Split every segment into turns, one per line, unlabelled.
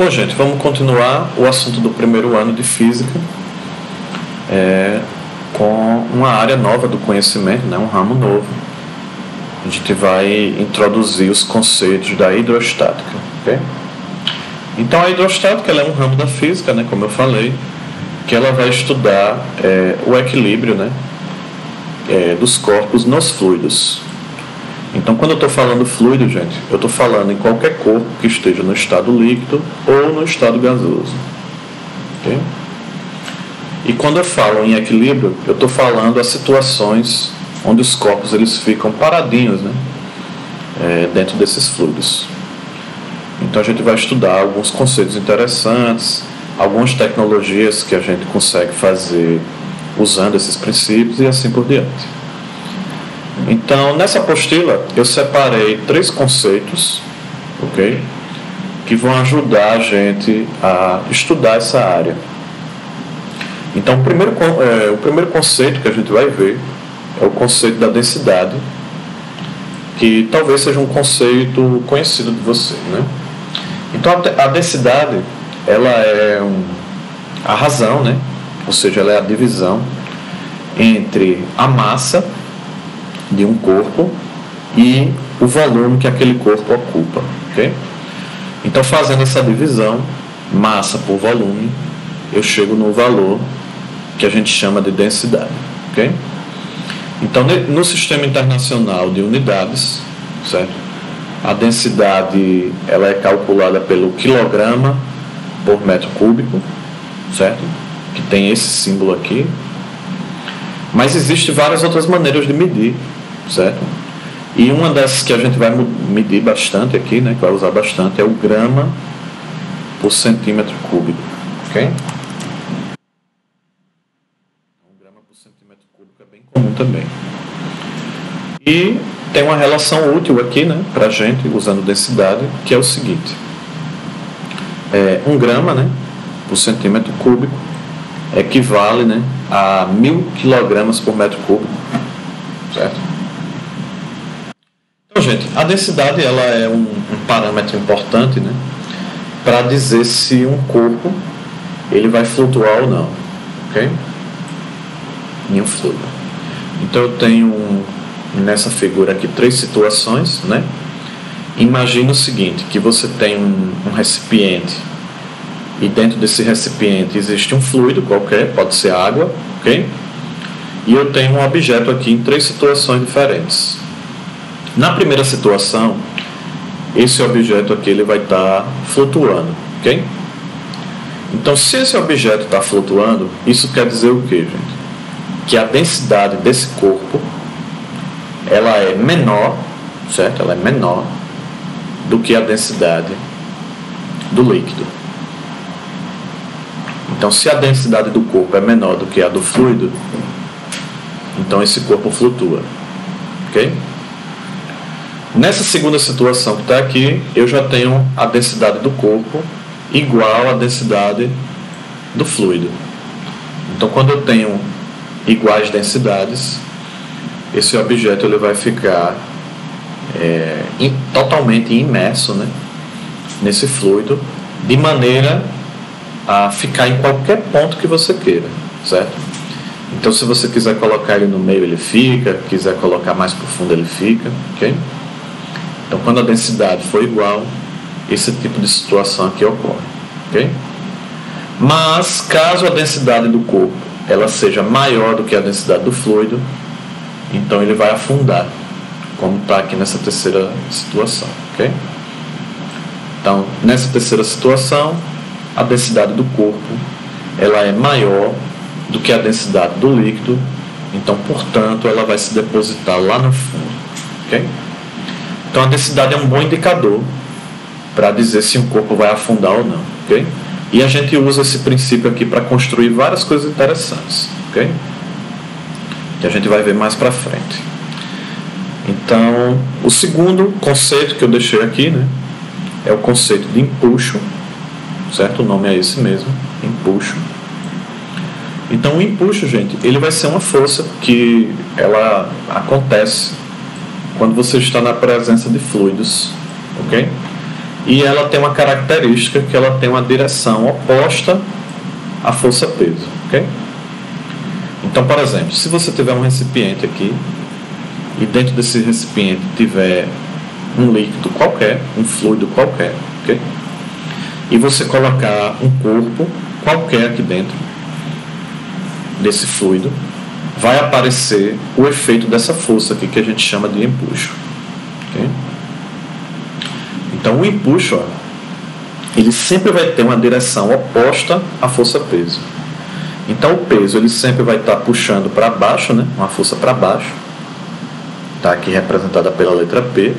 Bom, gente, vamos continuar o assunto do primeiro ano de física com uma área nova do conhecimento, né, um ramo novo. A gente vai introduzir os conceitos da hidrostática, ok? Então a hidrostática ela é um ramo da física, né, como eu falei, que ela vai estudar o equilíbrio, né, dos corpos nos fluidos. Então, quando eu estou falando fluido, gente, eu estou falando em qualquer corpo que esteja no estado líquido ou no estado gasoso. Okay? E quando eu falo em equilíbrio, eu estou falando as situações onde os corpos eles ficam paradinhos, né, dentro desses fluidos. Então, a gente vai estudar alguns conceitos interessantes, algumas tecnologias que a gente consegue fazer usando esses princípios e assim por diante. Então, nessa apostila, eu separei 3 conceitos, ok? Que vão ajudar a gente a estudar essa área. Então, o primeiro conceito que a gente vai ver é o conceito da densidade, que talvez seja um conceito conhecido de você, né? Então, a densidade, ela é a razão, né? Ou seja, ela é a divisão entre a massa de um corpo e o volume que aquele corpo ocupa, ok? Então, fazendo essa divisão, massa por volume, eu chego no valor que a gente chama de densidade, ok? Então, no Sistema Internacional de Unidades, certo? A densidade ela é calculada pelo quilograma por metro cúbico, certo? Que tem esse símbolo aqui. Mas existem várias outras maneiras de medir, certo? E uma das que a gente vai medir bastante aqui, né, que vai usar bastante, é o grama por centímetro cúbico, ok? O grama por centímetro cúbico é bem comum também. E tem uma relação útil aqui, né, para a gente, usando densidade, que é o seguinte. 1 grama, né, por centímetro cúbico equivale, né, a 1000 quilogramas por metro cúbico, certo? Então, gente, a densidade ela é um parâmetro importante, né, para dizer se um corpo ele vai flutuar ou não, ok? Em um fluido. Então, eu tenho nessa figura aqui 3 situações, né? Imagina o seguinte, que você tem um recipiente e dentro desse recipiente existe um fluido qualquer, pode ser água, ok? E eu tenho um objeto aqui em 3 situações diferentes. Na primeira situação, esse objeto aqui ele vai estar flutuando, ok? Então, se esse objeto está flutuando, isso quer dizer o quê, gente? Que a densidade desse corpo ela é menor, certo? Ela é menor do que a densidade do líquido. Então, se a densidade do corpo é menor do que a do fluido, então esse corpo flutua, ok? Nessa segunda situação que está aqui, eu já tenho a densidade do corpo igual à densidade do fluido. Então, quando eu tenho iguais densidades, esse objeto ele vai ficar totalmente imerso, né, nesse fluido, de maneira a ficar em qualquer ponto que você queira, certo? Então, se você quiser colocar ele no meio, ele fica, quiser colocar mais profundo, ele fica, ok? Então, quando a densidade for igual, esse tipo de situação aqui ocorre, ok? Mas, caso a densidade do corpo ela seja maior do que a densidade do fluido, então ele vai afundar, como está aqui nessa terceira situação, ok? Então, nessa terceira situação, a densidade do corpo ela é maior do que a densidade do líquido, então, portanto, ela vai se depositar lá no fundo, ok? Então, a densidade é um bom indicador para dizer se um corpo vai afundar ou não, ok? E a gente usa esse princípio aqui para construir várias coisas interessantes, ok? Que a gente vai ver mais para frente. Então, o segundo conceito que eu deixei aqui, né, é o conceito de empuxo, certo? O nome é esse mesmo, empuxo. Então, o empuxo, gente, ele vai ser uma força que ela acontece quando você está na presença de fluidos, ok? e ela tem uma característica que ela tem uma direção oposta à força-peso, ok? Então, por exemplo, se você tiver um recipiente aqui e dentro desse recipiente tiver um líquido qualquer, um fluido qualquer, ok? E você colocar um corpo qualquer aqui dentro desse fluido, vai aparecer o efeito dessa força aqui que a gente chama de empuxo, ok? Então o empuxo, ó, ele sempre vai ter uma direção oposta à força-peso. Então o peso ele sempre vai estar puxando para baixo, né? Uma força para baixo, está aqui representada pela letra P.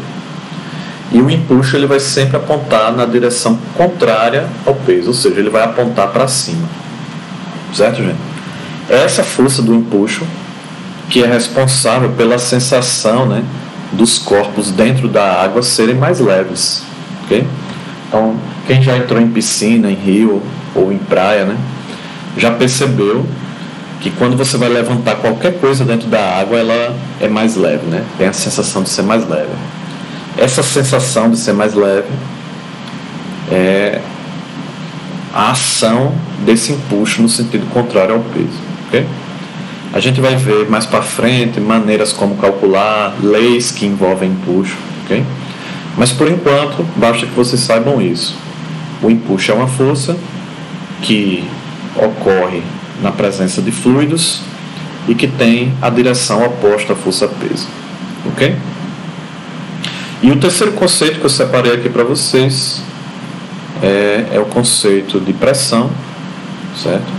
E o empuxo ele vai sempre apontar na direção contrária ao peso, ou seja, ele vai apontar para cima. Certo, gente? Essa força do empuxo que é responsável pela sensação, né, dos corpos dentro da água serem mais leves, ok? Então, quem já entrou em piscina, em rio ou em praia, né, já percebeu que quando você vai levantar qualquer coisa dentro da água, ela é mais leve, né? Tem a sensação de ser mais leve. Essa sensação de ser mais leve é a ação desse empuxo no sentido contrário ao peso, ok? A gente vai ver mais para frente maneiras como calcular, leis que envolvem empuxo, ok? Mas por enquanto, basta que vocês saibam isso. O empuxo é uma força que ocorre na presença de fluidos e que tem a direção oposta à força-peso, ok? E o terceiro conceito que eu separei aqui para vocês é o conceito de pressão, certo?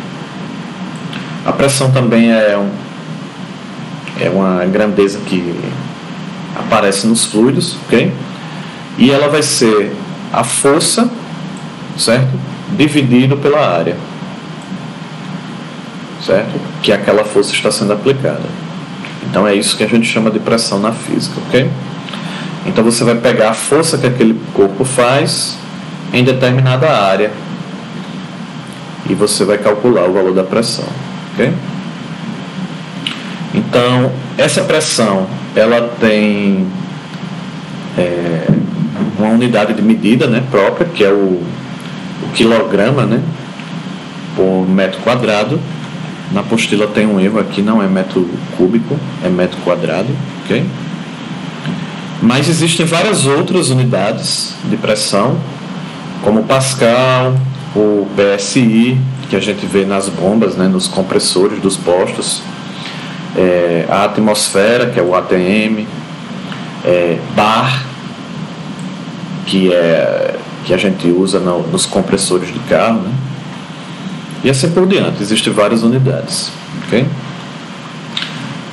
A pressão também é uma grandeza que aparece nos fluidos, ok? E ela vai ser a força, certo? Dividido pela área, certo? Que aquela força está sendo aplicada. Então é isso que a gente chama de pressão na física, ok? Então você vai pegar a força que aquele corpo faz em determinada área e você vai calcular o valor da pressão, ok? Então essa pressão ela tem uma unidade de medida, né, própria, que é o quilograma, né, por metro quadrado. Na apostila tem um erro aqui, não é metro cúbico, é metro quadrado, ok? Mas existem várias outras unidades de pressão, como o Pascal, o PSI, que a gente vê nas bombas, né, nos compressores dos postos, a atmosfera, que é o ATM, bar, que a gente usa nos compressores de carro, né? E assim por diante, existem várias unidades, ok?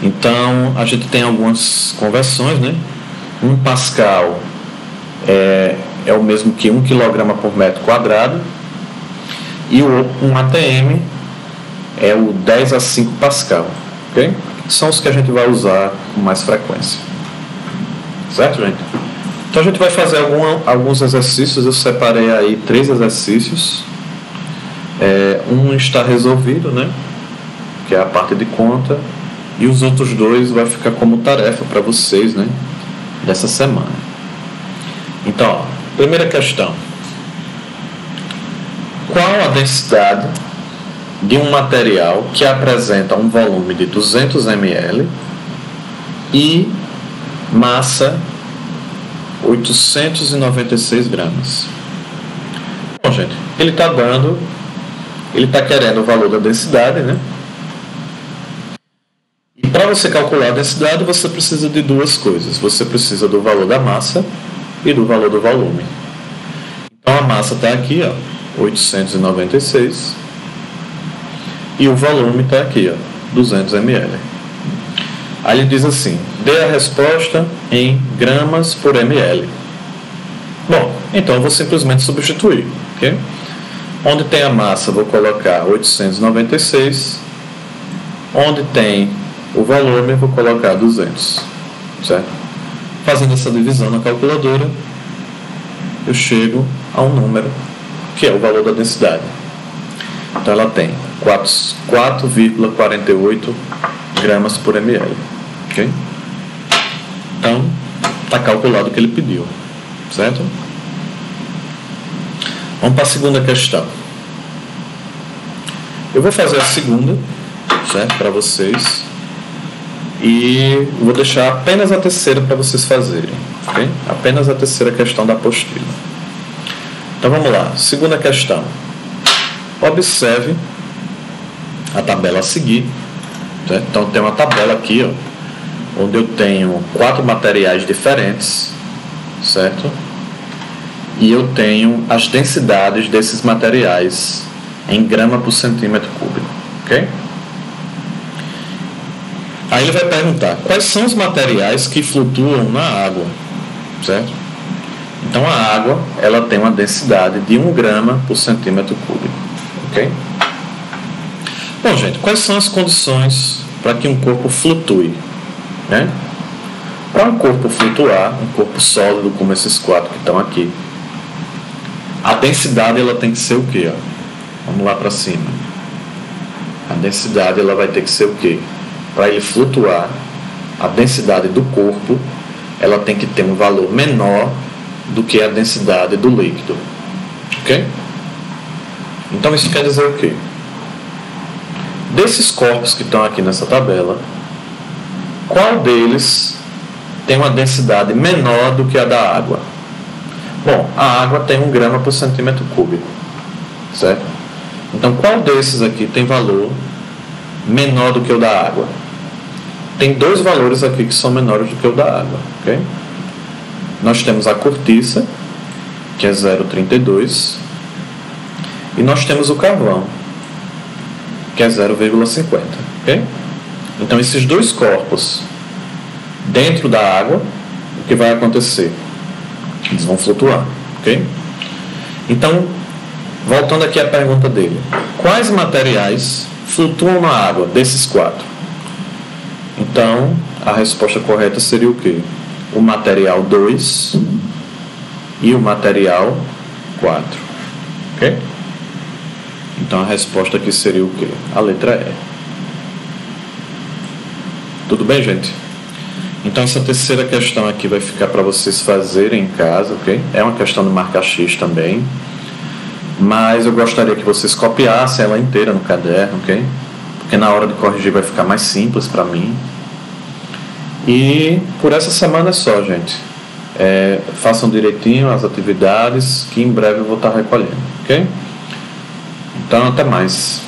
Então, a gente tem algumas conversões, né? 1 Pascal é o mesmo que 1 kg por metro quadrado, e um ATM é o 10 a 5 Pascal, ok? São os que a gente vai usar com mais frequência, certo, gente? Então a gente vai fazer alguns exercícios. Eu separei aí 3 exercícios. Um está resolvido, né? Que é a parte de conta, e os outros 2 vai ficar como tarefa para vocês, né? Dessa semana. Então, ó, primeira questão: qual a densidade de um material que apresenta um volume de 200 ml e massa 896 gramas? Bom, gente, ele está querendo o valor da densidade, né? E para você calcular a densidade, você precisa de 2 coisas. Você precisa do valor da massa e do valor do volume. Então a massa está aqui, ó, 896, e o volume está aqui, ó, 200 ml. Aí ele diz assim: dê a resposta em gramas por ml. Bom, então eu vou simplesmente substituir, ok? Onde tem a massa, vou colocar 896. Onde tem o volume, vou colocar 200, certo? Fazendo essa divisão na calculadora, eu chego a um número que é o valor da densidade. Então ela tem 4,48 gramas por ml, ok? Então está calculado o que ele pediu, certo? Vamos para a segunda questão. Eu vou fazer a segunda, certo, para vocês, e vou deixar apenas a terceira para vocês fazerem, ok? Apenas a terceira questão da apostila. Então vamos lá, segunda questão. Observe a tabela a seguir, certo? Então tem uma tabela aqui, ó, onde eu tenho 4 materiais diferentes, certo? E eu tenho as densidades desses materiais em grama por centímetro cúbico, ok? Aí ele vai perguntar quais são os materiais que flutuam na água, certo? Então a água, ela tem uma densidade de 1 grama por centímetro cúbico, ok? Bom, gente, quais são as condições para que um corpo flutue, né? Para um corpo flutuar, um corpo sólido como esses 4 que estão aqui, a densidade ela tem que ser o quê? Vamos lá para cima. A densidade ela vai ter que ser o quê? Para ele flutuar, a densidade do corpo ela tem que ter um valor menor do que a densidade do líquido, ok? Então isso quer dizer o quê? Desses corpos que estão aqui nessa tabela, qual deles tem uma densidade menor do que a da água? Bom, a água tem 1 grama por centímetro cúbico, certo? Então qual desses aqui tem valor menor do que o da água? Tem 2 valores aqui que são menores do que o da água, ok? Nós temos a cortiça, que é 0,32, e nós temos o carvão, que é 0,50, ok? Então esses 2 corpos dentro da água, o que vai acontecer? Eles vão flutuar, ok? Então, voltando aqui à pergunta dele, quais materiais flutuam na água desses 4? Então, a resposta correta seria o quê? O material 2 e o material 4, ok? Então a resposta aqui seria o quê? A letra E. Tudo bem, gente? Então essa terceira questão aqui vai ficar para vocês fazerem em casa, ok? É uma questão de marca X também, mas eu gostaria que vocês copiassem ela inteira no caderno, ok? Porque na hora de corrigir vai ficar mais simples para mim. E por essa semana é só, gente. Façam direitinho as atividades, que em breve eu vou estar recolhendo, ok? Então até mais.